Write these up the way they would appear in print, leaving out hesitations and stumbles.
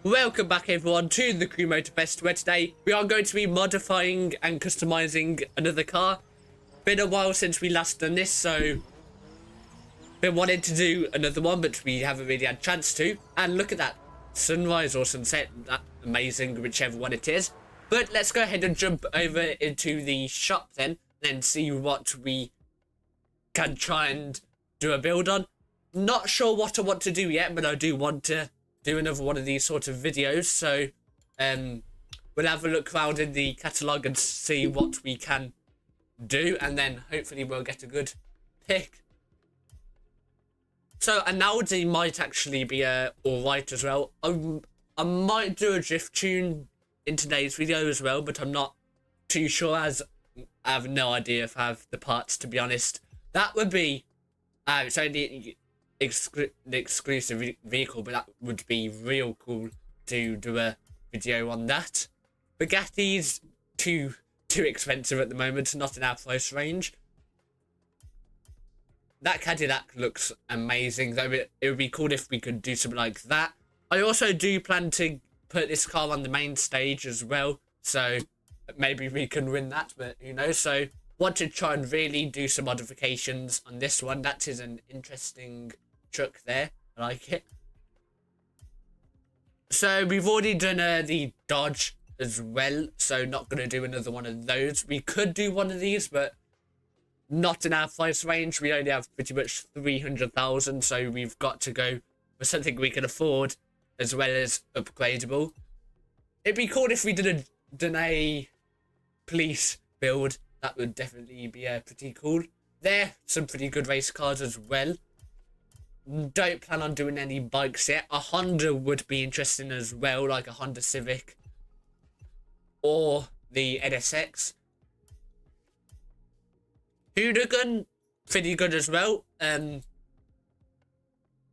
Welcome back everyone to the Crew Motorfest, where today we are going to be modifying and customizing another car. Been a while since we last done this, so been wanting to do another one, but we haven't really had a chance to. And look at that sunrise or sunset, that amazing, whichever one it is. But let's go ahead and jump over into the shop then see what we can try and do a build on. Not sure what I want to do yet, but I do want to do another one of these sort of videos, so we'll have a look around in the catalogue and see what we can do, and then hopefully we'll get a good pick. So an Audi might actually be alright as well. I might do a drift tune in today's video as well, but I'm not too sure, as I have no idea if I have the parts, to be honest. That would be it's only the exclusive vehicle, but that would be real cool to do a video on that. Bugatti's too expensive at the moment, not in our price range. That Cadillac looks amazing, though it would be cool if we could do something like that. I also do plan to put this car on the main stage as well, so maybe we can win that, but who knows. So want to try and really do some modifications on this one. That is an interesting truck there. I like it. So we've already done the Dodge as well, so not going to do another one of those. We could do one of these, but not in our price range. We only have pretty much 300,000, so we've got to go for something we can afford as well as upgradable. It'd be cool if we done a police build. That would definitely be pretty cool. There, some pretty good race cars as well. Don't plan on doing any bikes yet. A Honda would be interesting as well, like a Honda Civic or the NSX. Hoonigan, pretty good as well.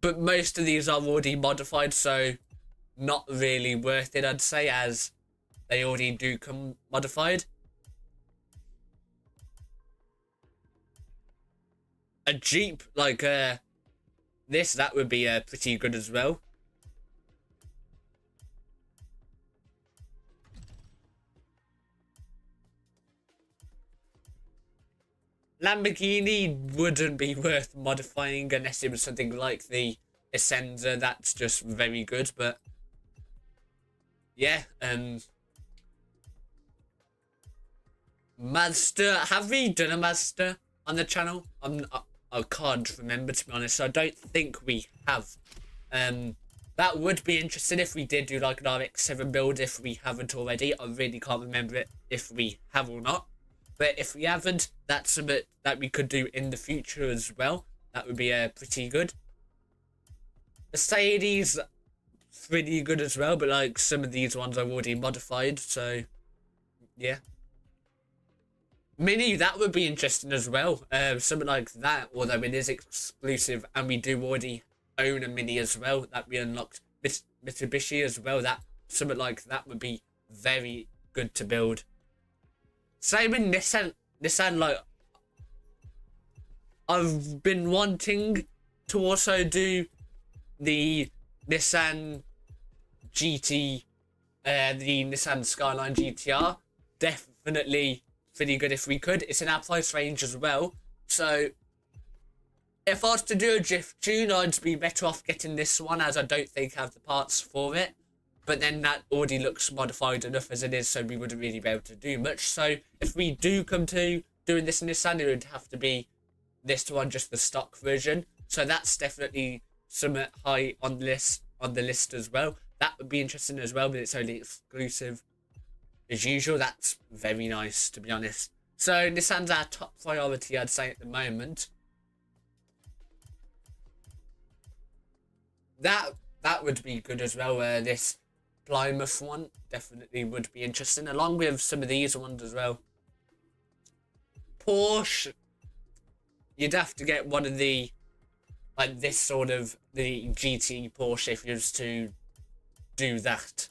But most of these are already modified, so not really worth it, I'd say, as they already do come modified. A Jeep like this, that would be pretty good as well. Lamborghini wouldn't be worth modifying unless it was something like the Essenza. That's just very good, but yeah. Mazda, have we done a Mazda on the channel? I can't remember, to be honest. I don't think we have. That would be interesting if we did do like an RX-7 build, if we haven't already. I really can't remember it if we have or not. But if we haven't, that's something that we could do in the future as well. That would be pretty good. Mercedes, pretty good as well, but like some of these ones are already modified, so yeah. Mini, that would be interesting as well. Something like that, although it is exclusive and we do already own a Mini as well, that we unlocked. Mitsubishi as well, that something like that would be very good to build. Same in Nissan, like, I've been wanting to also do the Nissan GT, the Nissan Skyline GTR. Definitely pretty good if we could. It's in our price range as well, so if I was to do a drift tune, I'd be better off getting this one, as I don't think I have the parts for it. But then that already looks modified enough as it is, so we wouldn't really be able to do much. So if we do come to doing this in Nissan, it would have to be this one, just the stock version. So that's definitely somewhat high on the list as well. That would be interesting as well, but it's only exclusive as usual. That's very nice, to be honest. So Nissan's our top priority, I'd say, at the moment. That would be good as well. This Plymouth one definitely would be interesting, along with some of these ones as well. Porsche, you'd have to get one of the, like this sort of, the GT Porsche if you was to do that.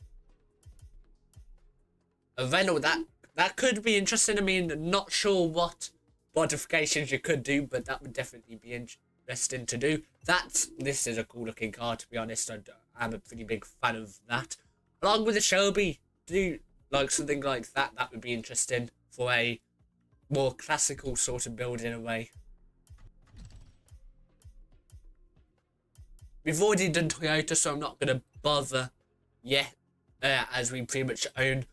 A Renault, that could be interesting. I mean, not sure what modifications you could do, but that would definitely be interesting to do. This is a cool looking car, to be honest. I'm a pretty big fan of that. along with the Shelby, do like something like that. That would be interesting for a more classical sort of build in a way. We've already done Toyota, so I'm not going to bother yet, as we pretty much own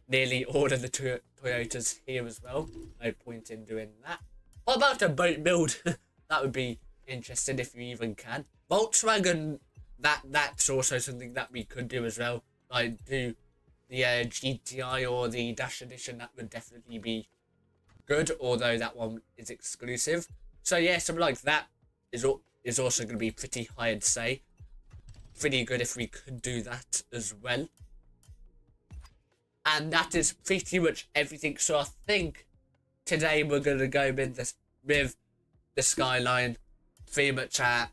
nearly all of the Toyotas here as well. No point in doing that. What about a boat build? That would be interesting if you even can. Volkswagen, that's also something that we could do as well. Like do the GTI or the Dash Edition. That would definitely be good, although that one is exclusive. So yeah, something like that is also going to be pretty high, I'd say. Pretty good if we could do that as well. And that is pretty much everything. So I think today we're going to go with the Skyline. Pretty much our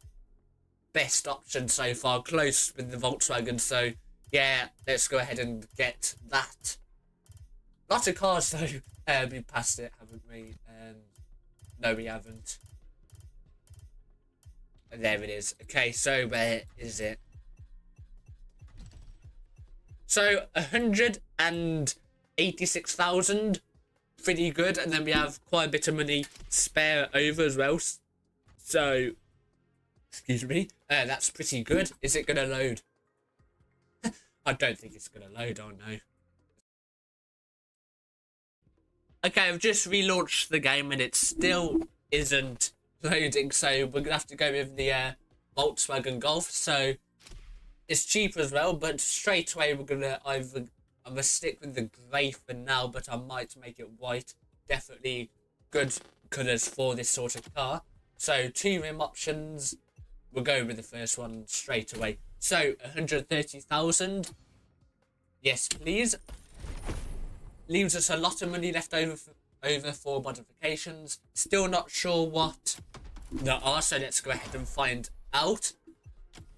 best option so far, close with the Volkswagen. So yeah, let's go ahead and get that. Lot of cars though. We passed it, haven't we? No, we haven't. There it is. Okay, so where is it? So 186,000, pretty good, and then we have quite a bit of money spare over as well. So, excuse me, that's pretty good. Is it gonna load? I don't think it's gonna load. Oh no. Okay, I've just relaunched the game and it still isn't loading, so we're gonna have to go with the Volkswagen Golf. So it's cheap as well, but straight away I'm gonna stick with the grey for now, but I might make it white. Definitely good colours for this sort of car. So 2 rim options. We'll go with the first one straight away. So 130,000. Yes, please. Leaves us a lot of money left over for modifications. Still not sure what there are, so let's go ahead and find out.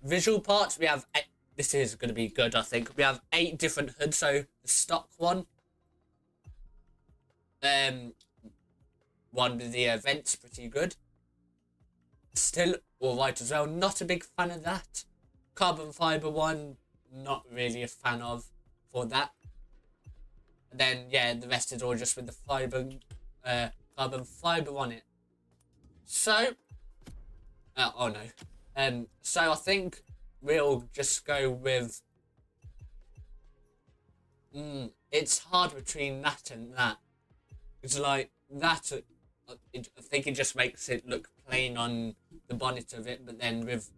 Visual parts, we have this is going to be good, I think. We have 8 different hoods, so the stock one. One with the vents, pretty good. Still alright as well. Not a big fan of that. Carbon fibre one, not really a fan of for that. And then, yeah, the rest is all just with the carbon fibre on it. So, oh no. So I think we'll just go with, it's hard between that and that. It's like that, I think it just makes it look plain on the bonnet of it, but then with,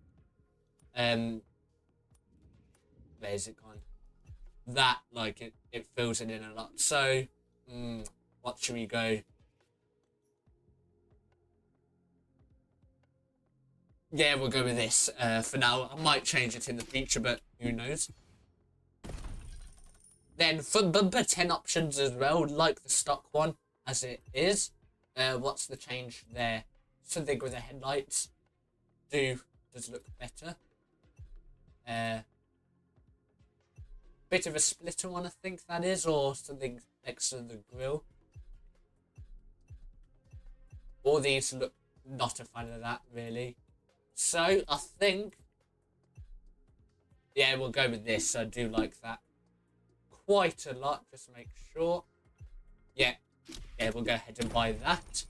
where's it gone? That, like, it fills it in a lot. So, what should we go? Yeah, we'll go with this for now. I might change it in the future, but who knows? Then for bumper 10 options as well, like the stock one as it is. What's the change there? Something with the headlights does look better. Bit of a splitter one, I think that is, or something next to the grille. All these look not a fan of that, really. So, I think, yeah, we'll go with this. I do like that quite a lot, just to make sure. Yeah, we'll go ahead and buy that.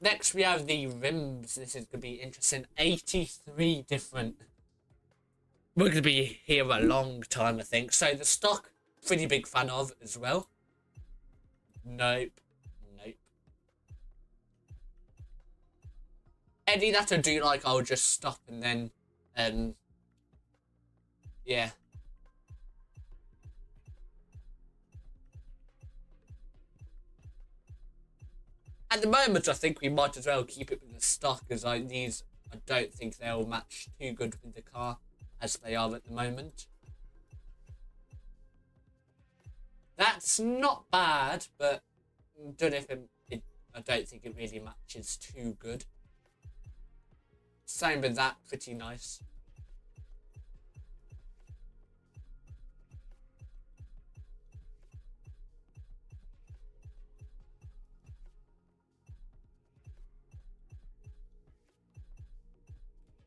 Next, we have the rims. This is going to be interesting. 83 different. We're going to be here a long time, I think. So, the stock, pretty big fan of as well. Nope. Any that I do like, I'll just stop and then, yeah. At the moment, I think we might as well keep it with the stock, as I don't think they'll match too good with the car as they are at the moment. That's not bad, but I don't know if I don't think it really matches too good. Same with that, pretty nice.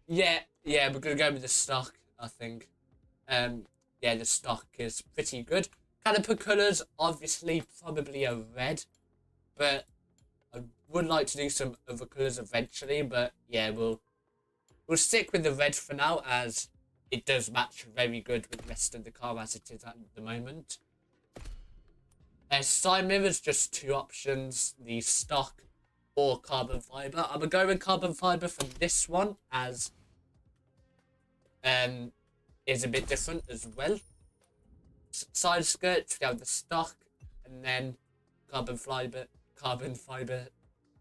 Yeah, we're gonna go with the stock, I think. yeah, the stock is pretty good. Caliper colours, obviously, probably a red, but I would like to do some other colours eventually. But yeah, we'll stick with the red for now, as it does match very good with the rest of the car as it is at the moment. Side mirrors, just two options, the stock or carbon fibre. I'm going to go with carbon fibre for this one, as is a bit different as well. Side skirts, we have the stock, and then carbon fibre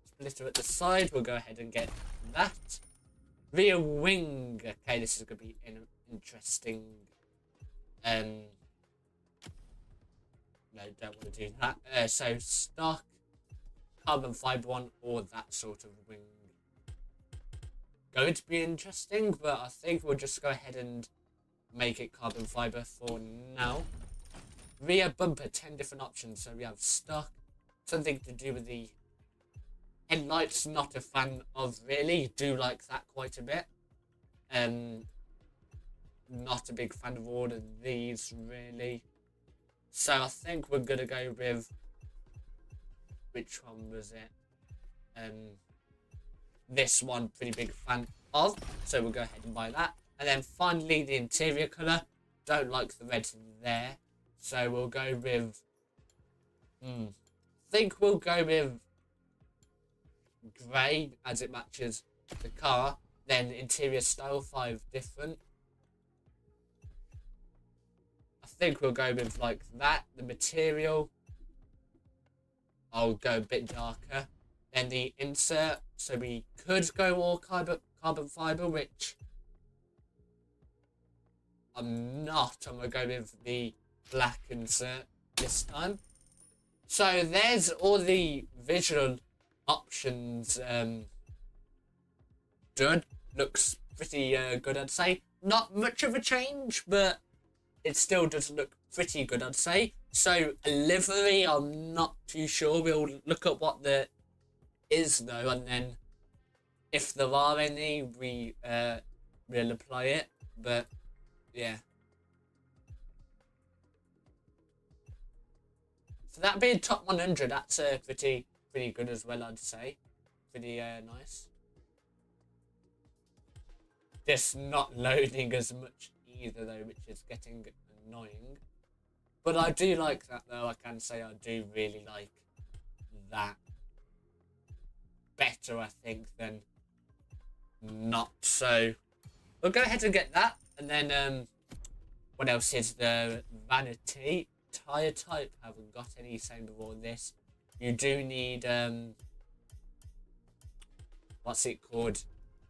splitter at the side. We'll go ahead and get that. Rear wing. Okay, this is going to be interesting. No, don't want to do that. So stock, carbon fibre one, or that sort of wing. Going to be interesting, but I think we'll just go ahead and make it carbon fibre for now. Rear bumper, 10 different options. So we have stock, something to do with the headlights, not a fan of really. Do like that quite a bit. Not a big fan of all of these really. So I think we're gonna go with, which one was it? This one, pretty big fan of. So we'll go ahead and buy that. And then finally the interior colour. Don't like the red there. So we'll go with, I think we'll go with grey, as it matches the car. Then interior style, 5 different. I think we'll go with like that. The material, I'll go a bit darker. Then the insert, so we could go all carbon fibre, which I'm not. I'm going to go with the black insert this time. So there's all the visual options done. Looks pretty good, I'd say. Not much of a change, but it still does look pretty good, I'd say. So a livery, I'm not too sure. We'll look at what there is though, and then if there are any, we'll apply it. But yeah. So that being top 100, that's pretty good as well, I'd say. Pretty nice. Just not loading as much either though, which is getting annoying. But I do like that though. I can say I do really like that better, I think, than not. So we'll go ahead and get that. And then what else is the vanity? Tire type, haven't got any, same before this. You do need what's it called,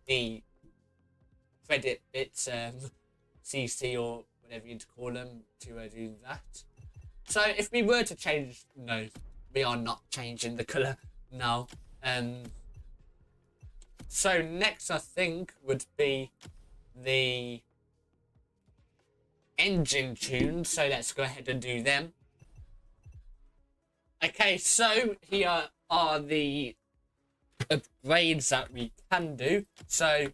the credit bits, CC or whatever you'd call them, to do that. So if we were to change, no, we are not changing the colour now. So next I think would be the engine tunes, so let's go ahead and do them. Okay, so here are the upgrades that we can do. So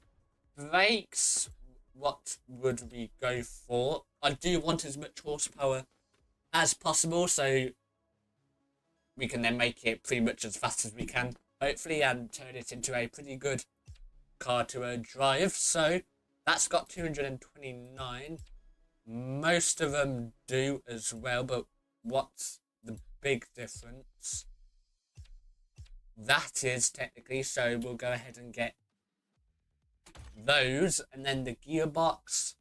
brakes, what would we go for? I do want as much horsepower as possible, so we can then make it pretty much as fast as we can, hopefully, and turn it into a pretty good car to drive. So that's got 229. Most of them do as well, but what's the big difference? That is technically, so we'll go ahead and get those. And then the gearbox,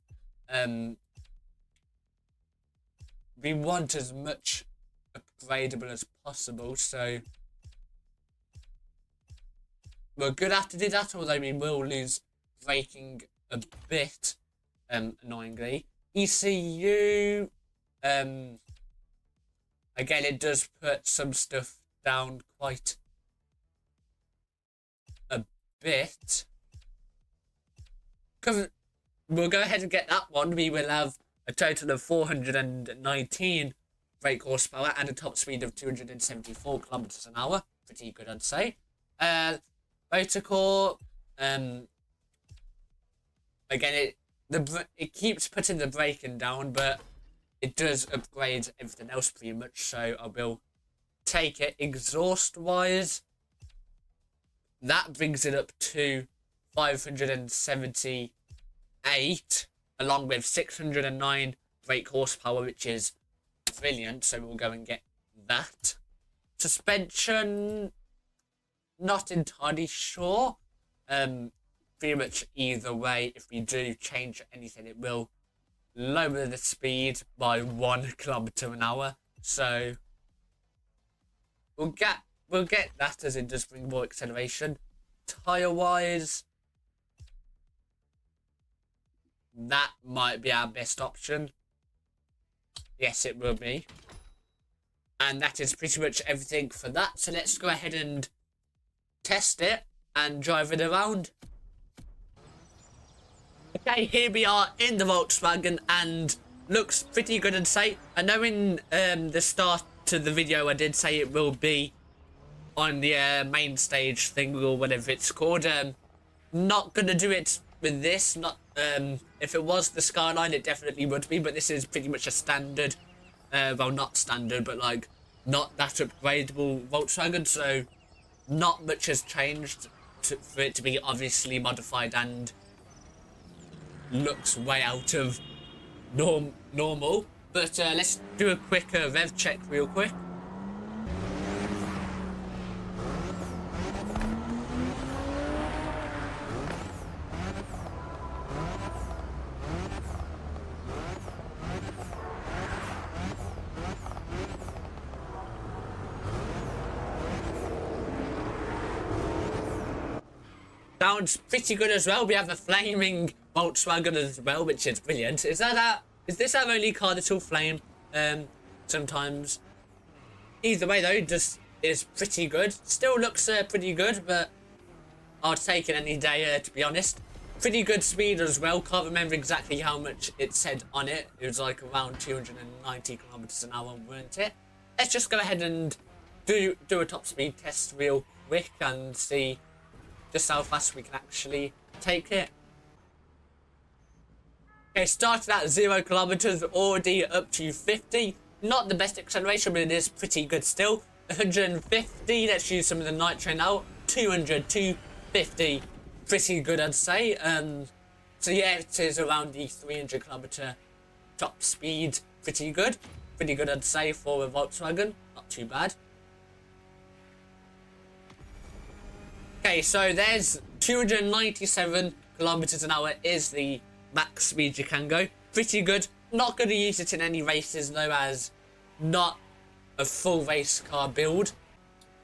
we want as much upgradable as possible, so we're good at to do that, although we will lose braking a bit, annoyingly. ECU, again, it does put some stuff down quite a bit. We'll go ahead and get that one. We will have a total of 419 brake horsepower and a top speed of 274 kilometers an hour. Pretty good, I'd say. Motor core, again, it keeps putting the braking down, but it does upgrade everything else pretty much, so I will take it. Exhaust wise, that brings it up to 578, along with 609 brake horsepower, which is brilliant, so we'll go and get that. Suspension, not entirely sure. Pretty much either way, if we do change anything, it will lower the speed by 1 kilometer an hour. So we'll get that, as it does bring more acceleration. Tire wise, that might be our best option. Yes, it will be. And that is pretty much everything for that. So let's go ahead and test it and drive it around. Okay, here we are in the Volkswagen, and looks pretty good and safe. I know in the start to the video I did say it will be on the main stage thing, or whatever it's called. Not gonna do it with this. Not if it was the Skyline, it definitely would be, but this is pretty much a standard, well, not standard, but like not that upgradable Volkswagen, so not much has changed for it to be obviously modified and looks way out of normal. But let's do a quick rev check real quick. Sounds pretty good as well. We have a flaming Volkswagen as well, which is brilliant. Is this our only car that'll flame? Sometimes. Either way though, just is pretty good. Still looks pretty good, but I'll take it any day, to be honest. Pretty good speed as well. Can't remember exactly how much it said on it. It was like around 290 kilometers an hour, weren't it? Let's just go ahead and do a top speed test real quick and see just how fast we can actually take it. Okay, started at 0 kilometers, already up to 50. Not the best acceleration, but it is pretty good still. 150, let's use some of the nitro now. 200, 250, pretty good I'd say. So yeah, it is around the 300 kilometer top speed. Pretty good I'd say for a Volkswagen, not too bad. Okay, so there's 297 kilometers an hour is the max speed you can go. Pretty good. Not going to use it in any races though, as not a full race car build.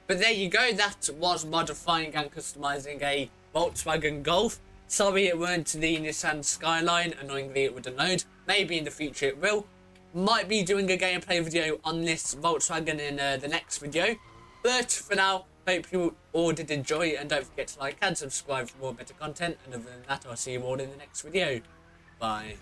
But there you go, that was modifying and customizing a Volkswagen Golf. Sorry it weren't the Nissan Skyline, annoyingly it would have known. Maybe in the future it will. Might be doing a gameplay video on this Volkswagen in the next video. But for now, hope you all did enjoy, and don't forget to like and subscribe for more better content. And other than that, I'll see you all in the next video. Bye.